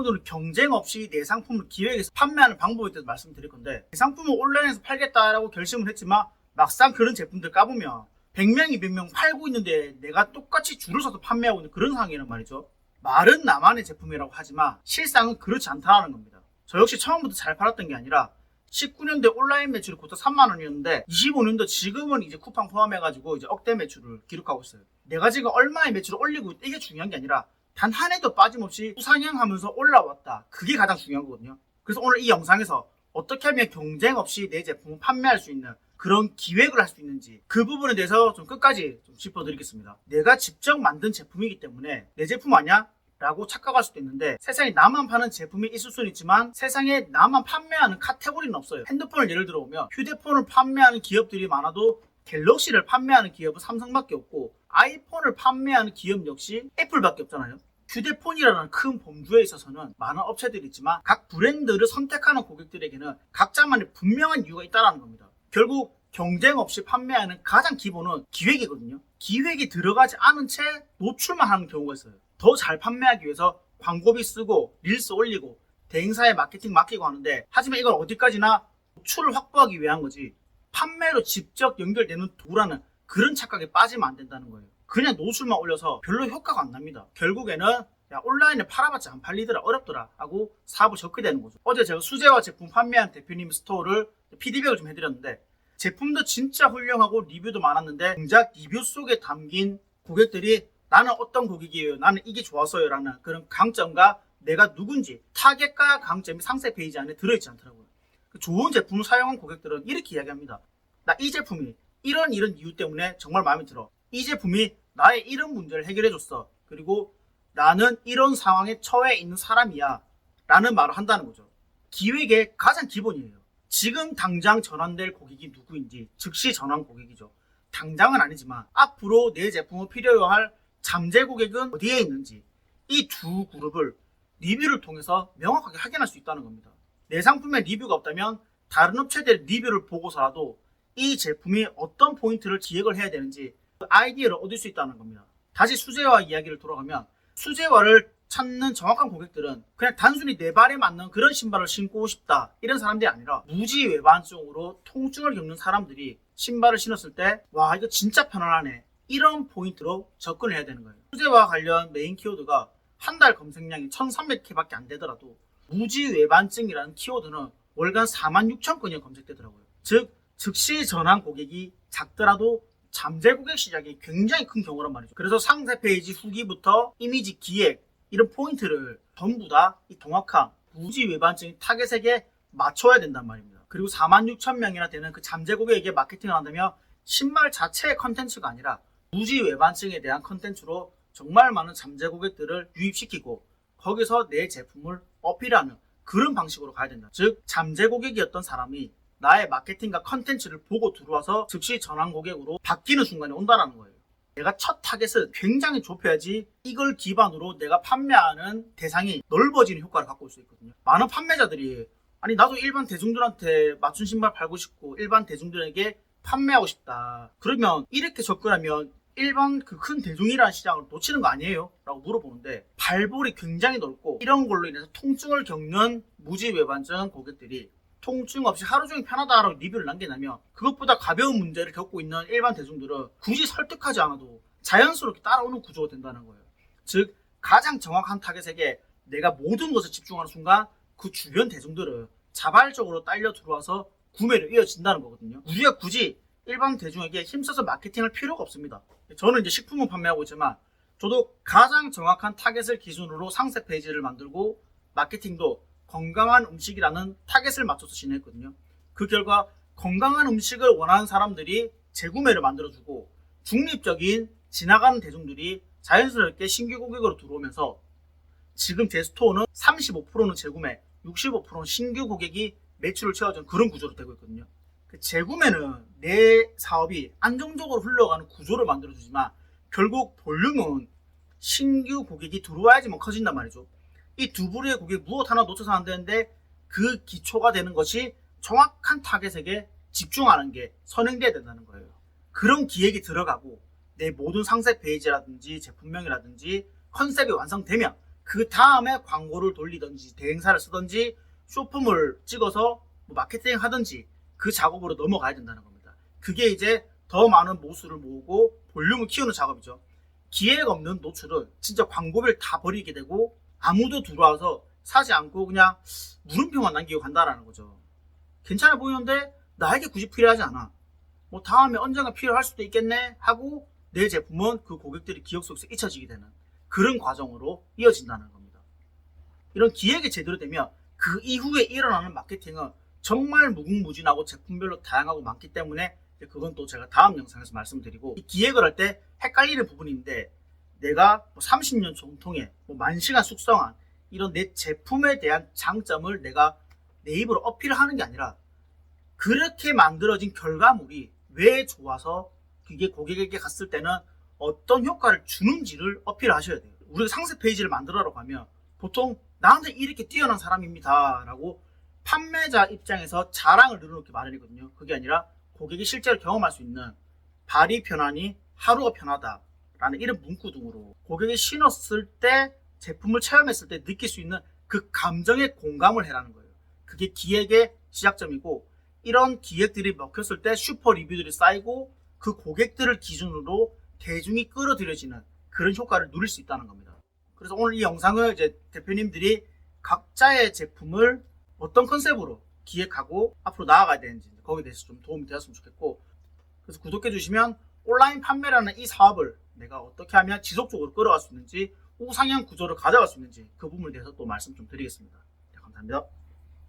오늘은 경쟁 없이 내 상품을 기획해서 판매하는 방법에 대해서 말씀드릴 건데, 내 상품을 온라인에서 팔겠다라고 결심을 했지만 막상 그런 제품들 까보면 100명, 200명 팔고 있는데 내가 똑같이 줄을 서서 판매하고 있는 그런 상황이란 말이죠. 말은 나만의 제품이라고 하지만 실상은 그렇지 않다는 겁니다. 저 역시 처음부터 잘 팔았던 게 아니라 19년도에 온라인 매출이 고작 3만원이었는데 25년도 지금은 이제 쿠팡 포함해가지고 이제 억대 매출을 기록하고 있어요. 내가 지금 얼마의 매출을 올리고 있다, 이게 중요한 게 아니라 단 한 해도 빠짐없이 우상향하면서 올라왔다, 그게 가장 중요한 거거든요. 그래서 오늘 이 영상에서 어떻게 하면 경쟁 없이 내 제품을 판매할 수 있는 그런 기획을 할 수 있는지, 그 부분에 대해서 좀 끝까지 좀 짚어드리겠습니다. 내가 직접 만든 제품이기 때문에 내 제품 아니야? 라고 착각할 수도 있는데, 세상에 나만 파는 제품이 있을 수는 있지만 세상에 나만 판매하는 카테고리는 없어요. 핸드폰을 예를 들어 보면 휴대폰을 판매하는 기업들이 많아도 갤럭시를 판매하는 기업은 삼성밖에 없고 아이폰을 판매하는 기업 역시 애플밖에 없잖아요. 휴대폰이라는 큰 범주에 있어서는 많은 업체들이 있지만 각 브랜드를 선택하는 고객들에게는 각자만의 분명한 이유가 있다는 겁니다. 결국 경쟁 없이 판매하는 가장 기본은 기획이거든요. 기획이 들어가지 않은 채 노출만 하는 경우가 있어요. 더 잘 판매하기 위해서 광고비 쓰고 릴스 올리고 대행사에 마케팅 맡기고 하는데, 하지만 이걸 어디까지나 노출을 확보하기 위한 거지 판매로 직접 연결되는 도구라는 그런 착각에 빠지면 안 된다는 거예요. 그냥 노출만 올려서 별로 효과가 안 납니다. 결국에는 야, 온라인에 팔아봤자 안 팔리더라, 어렵더라 하고 사업을 접게 되는 거죠. 어제 제가 수제화 제품 판매한 대표님 스토어를 피드백을 좀 해드렸는데, 제품도 진짜 훌륭하고 리뷰도 많았는데 정작 리뷰 속에 담긴 고객들이 나는 어떤 고객이에요, 나는 이게 좋았어요 라는 그런 강점과 내가 누군지 타겟과 강점이 상세 페이지 안에 들어있지 않더라고요. 좋은 제품을 사용한 고객들은 이렇게 이야기합니다. 나 이 제품이 이런 이유 때문에 정말 마음에 들어. 이 제품이 나의 이런 문제를 해결해줬어. 그리고 나는 이런 상황에 처해 있는 사람이야 라는 말을 한다는 거죠. 기획의 가장 기본이에요. 지금 당장 전환될 고객이 누구인지, 즉시 전환 고객이죠. 당장은 아니지만 앞으로 내 제품을 필요로 할 잠재 고객은 어디에 있는지, 이 두 그룹을 리뷰를 통해서 명확하게 확인할 수 있다는 겁니다. 내 상품에 리뷰가 없다면 다른 업체들의 리뷰를 보고서라도 이 제품이 어떤 포인트를 기획을 해야 되는지 그 아이디어를 얻을 수 있다는 겁니다. 다시 수제화 이야기를 돌아가면, 수제화를 찾는 정확한 고객들은 그냥 단순히 내 발에 맞는 그런 신발을 신고 싶다 이런 사람들이 아니라 무지 외반증으로 통증을 겪는 사람들이 신발을 신었을 때 와, 이거 진짜 편안하네, 이런 포인트로 접근을 해야 되는 거예요. 수제화 관련 메인 키워드가 한 달 검색량이 1300개밖에 안 되더라도 무지 외반증이라는 키워드는 월간 46,000건이 검색되더라고요. 즉 즉시 전환 고객이 작더라도 잠재 고객 시장이 굉장히 큰 경우란 말이죠. 그래서 상세 페이지 후기부터 이미지 기획, 이런 포인트를 전부 다 이 정확한 무지 외반증 타겟에게 맞춰야 된단 말입니다. 그리고 46,000명이나 되는 그 잠재 고객에게 마케팅을 한다면 신발 자체의 컨텐츠가 아니라 무지 외반증에 대한 컨텐츠로 정말 많은 잠재 고객들을 유입시키고 거기서 내 제품을 어필하는 그런 방식으로 가야 된다. 즉 잠재 고객이었던 사람이 나의 마케팅과 컨텐츠를 보고 들어와서 즉시 전환 고객으로 바뀌는 순간이 온다는 거예요. 내가 첫 타겟을 굉장히 좁혀야지 이걸 기반으로 내가 판매하는 대상이 넓어지는 효과를 갖고 올 수 있거든요. 많은 판매자들이 아니 나도 일반 대중들한테 맞춘 신발 팔고 싶고 일반 대중들에게 판매하고 싶다, 그러면 이렇게 접근하면 일반 그 큰 대중이라는 시장을 놓치는 거 아니에요? 라고 물어보는데, 발볼이 굉장히 넓고 이런 걸로 인해서 통증을 겪는 무지 외반증 고객들이 통증 없이 하루 종일 편하다라고 리뷰를 남겨놓으면 그것보다 가벼운 문제를 겪고 있는 일반 대중들은 굳이 설득하지 않아도 자연스럽게 따라오는 구조가 된다는 거예요. 즉 가장 정확한 타겟에게 내가 모든 것을 집중하는 순간 그 주변 대중들은 자발적으로 딸려 들어와서 구매를 이어진다는 거거든요. 우리가 굳이 일반 대중에게 힘써서 마케팅할 필요가 없습니다. 저는 이제 식품을 판매하고 있지만 저도 가장 정확한 타겟을 기준으로 상세 페이지를 만들고 마케팅도 건강한 음식이라는 타겟을 맞춰서 진행했거든요. 그 결과 건강한 음식을 원하는 사람들이 재구매를 만들어주고 중립적인 지나가는 대중들이 자연스럽게 신규 고객으로 들어오면서 지금 제 스토어는 35%는 재구매, 65%는 신규 고객이 매출을 채워주는 그런 구조로 되고 있거든요. 재구매는 내 사업이 안정적으로 흘러가는 구조를 만들어주지만 결국 볼륨은 신규 고객이 들어와야지만 커진단 말이죠. 이 두 부류의 고객 무엇 하나 놓쳐서 안 되는데 그 기초가 되는 것이 정확한 타겟에게 집중하는 게 선행돼야 된다는 거예요. 그런 기획이 들어가고 내 모든 상세 페이지라든지 제품명이라든지 컨셉이 완성되면 그 다음에 광고를 돌리든지 대행사를 쓰든지 쇼폼을 찍어서 뭐 마케팅 하든지 그 작업으로 넘어가야 된다는 겁니다. 그게 이제 더 많은 모수를 모으고 볼륨을 키우는 작업이죠. 기획 없는 노출은 진짜 광고비를 다 버리게 되고 아무도 들어와서 사지 않고 그냥 물음표만 남기고 간다라는 거죠. 괜찮아 보이는데 나에게 굳이 필요하지 않아. 뭐 다음에 언젠가 필요할 수도 있겠네 하고 내 제품은 그 고객들의 기억 속에서 잊혀지게 되는 그런 과정으로 이어진다는 겁니다. 이런 기획이 제대로 되면 그 이후에 일어나는 마케팅은 정말 무궁무진하고 제품별로 다양하고 많기 때문에 그건 또 제가 다음 영상에서 말씀드리고, 이 기획을 할 때 헷갈리는 부분인데 내가 30년 전통의 만시간 숙성한 이런 내 제품에 대한 장점을 내가 내 입으로 어필하는 게 아니라 그렇게 만들어진 결과물이 왜 좋아서 그게 고객에게 갔을 때는 어떤 효과를 주는지를 어필하셔야 돼요. 우리가 상세 페이지를 만들어라고 하면 보통 나한테 이렇게 뛰어난 사람입니다 라고 판매자 입장에서 자랑을 늘어놓기 마련이거든요. 그게 아니라 고객이 실제로 경험할 수 있는 발이 편하니 하루가 편하다 라는 이런 문구 등으로 고객이 신었을 때 제품을 체험했을 때 느낄 수 있는 그 감정에 공감을 해라는 거예요. 그게 기획의 시작점이고, 이런 기획들이 먹혔을 때 슈퍼 리뷰들이 쌓이고 그 고객들을 기준으로 대중이 끌어들여지는 그런 효과를 누릴 수 있다는 겁니다. 그래서 오늘 이 영상을 이제 대표님들이 각자의 제품을 어떤 컨셉으로 기획하고 앞으로 나아가야 되는지 거기에 대해서 좀 도움이 되었으면 좋겠고, 그래서 구독해 주시면 온라인 판매라는 이 사업을 내가 어떻게 하면 지속적으로 끌어갈 수 있는지, 우상향 구조를 가져갈 수 있는지 그 부분에 대해서 또 말씀 좀 드리겠습니다. 네, 감사합니다.